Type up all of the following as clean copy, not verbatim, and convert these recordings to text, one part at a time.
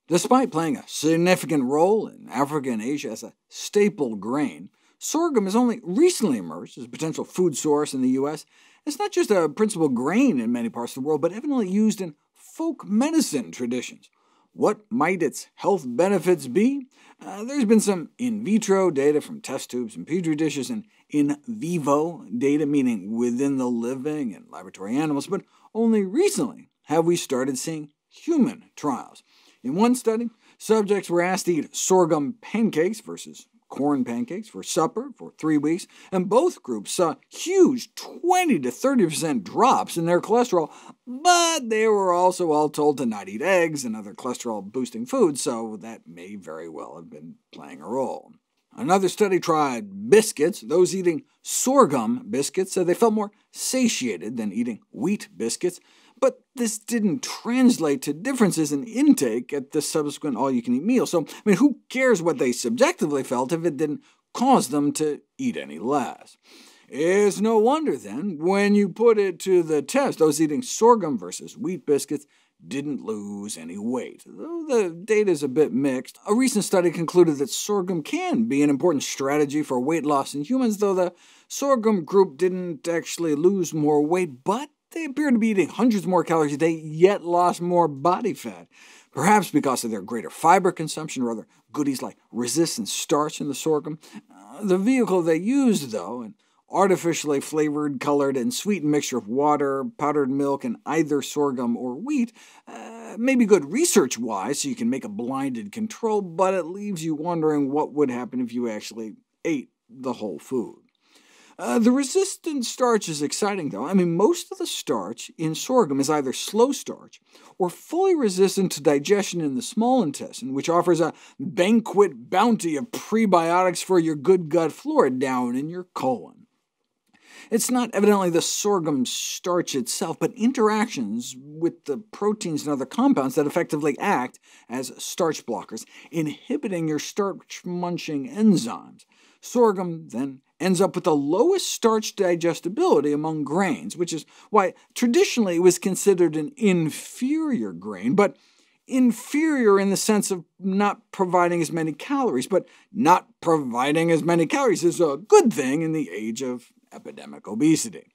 Despite playing a significant role in Africa and Asia as a staple grain, sorghum has only recently emerged as a potential food source in the U.S. It's not just a principal grain in many parts of the world, but evidently used in folk medicine traditions. What might its health benefits be? There's been some in vitro data from test tubes and petri dishes, and in vivo data, meaning within the living and laboratory animals, but only recently have we started seeing human trials. In one study, subjects were asked to eat sorghum pancakes versus corn pancakes for supper for 3 weeks, and both groups saw huge 20 to 30% drops in their cholesterol, but they were also all told to not eat eggs and other cholesterol-boosting foods, so that may very well have been playing a role. Another study tried biscuits. Those eating sorghum biscuits said they felt more satiated than eating wheat biscuits, but this didn't translate to differences in intake at the subsequent all-you-can-eat meal. So, who cares what they subjectively felt if it didn't cause them to eat any less? It's no wonder, then, when you put it to the test, those eating sorghum versus wheat biscuits didn't lose any weight. Though the data is a bit mixed, a recent study concluded that sorghum can be an important strategy for weight loss in humans, though the sorghum group didn't actually lose more weight, but they appear to be eating hundreds more calories a day, yet lost more body fat, perhaps because of their greater fiber consumption or other goodies like resistant starch in the sorghum. The vehicle they used, though, an artificially flavored, colored, and sweetened mixture of water, powdered milk, and either sorghum or wheat, may be good research-wise, so you can make a blinded control, but it leaves you wondering what would happen if you actually ate the whole food. The resistant starch is exciting, though. Most of the starch in sorghum is either slow starch or fully resistant to digestion in the small intestine, which offers a banquet bounty of prebiotics for your good gut flora down in your colon. It's not evidently the sorghum starch itself, but interactions with the proteins and other compounds that effectively act as starch blockers, inhibiting your starch-munching enzymes. Sorghum then ends up with the lowest starch digestibility among grains, which is why traditionally it was considered an inferior grain, but inferior in the sense of not providing as many calories. But not providing as many calories is a good thing in the age of epidemic obesity.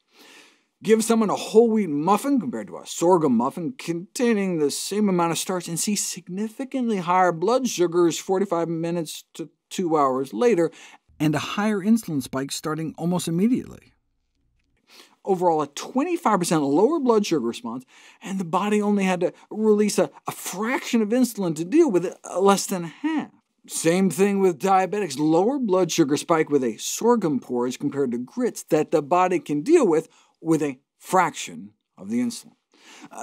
Give someone a whole wheat muffin compared to a sorghum muffin containing the same amount of starch and see significantly higher blood sugars 45 minutes to 2 hours later, and a higher insulin spike starting almost immediately. Overall, a 25% lower blood sugar response, and the body only had to release a fraction of insulin to deal with it, less than half. Same thing with diabetics, lower blood sugar spike with a sorghum porridge compared to grits that the body can deal with a fraction of the insulin.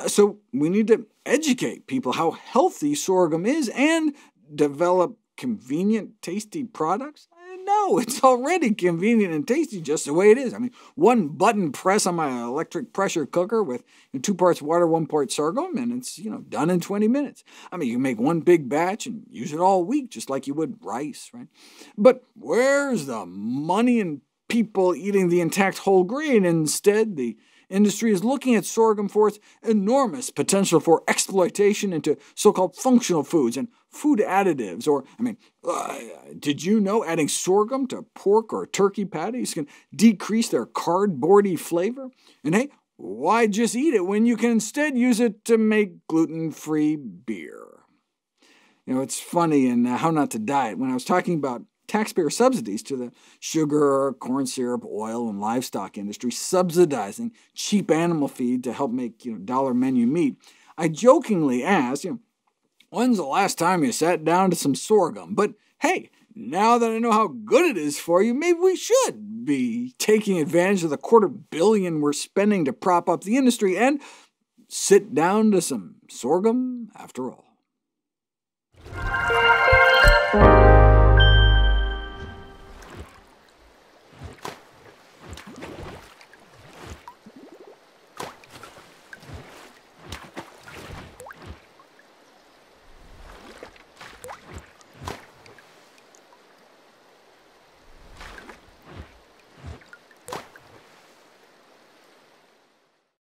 So we need to educate people how healthy sorghum is and develop convenient, tasty products? No, it's already convenient and tasty just the way it is. One button press on my electric pressure cooker with 2 parts water, 1 part sorghum, and it's done in 20 minutes. You can make one big batch and use it all week, just like you would rice, right? But where's the money in people eating the intact whole grain? Instead, the industry is looking at sorghum for its enormous potential for exploitation into so-called functional foods and food additives. Or, did you know adding sorghum to pork or turkey patties can decrease their cardboardy flavor? And hey, why just eat it when you can instead use it to make gluten-free beer? It's funny in How Not to Diet, when I was talking about taxpayer subsidies to the sugar, corn syrup, oil, and livestock industry subsidizing cheap animal feed to help make dollar menu meat, I jokingly asked, when's the last time you sat down to some sorghum? But hey, now that I know how good it is for you, maybe we should be taking advantage of the $250 million we're spending to prop up the industry and sit down to some sorghum after all.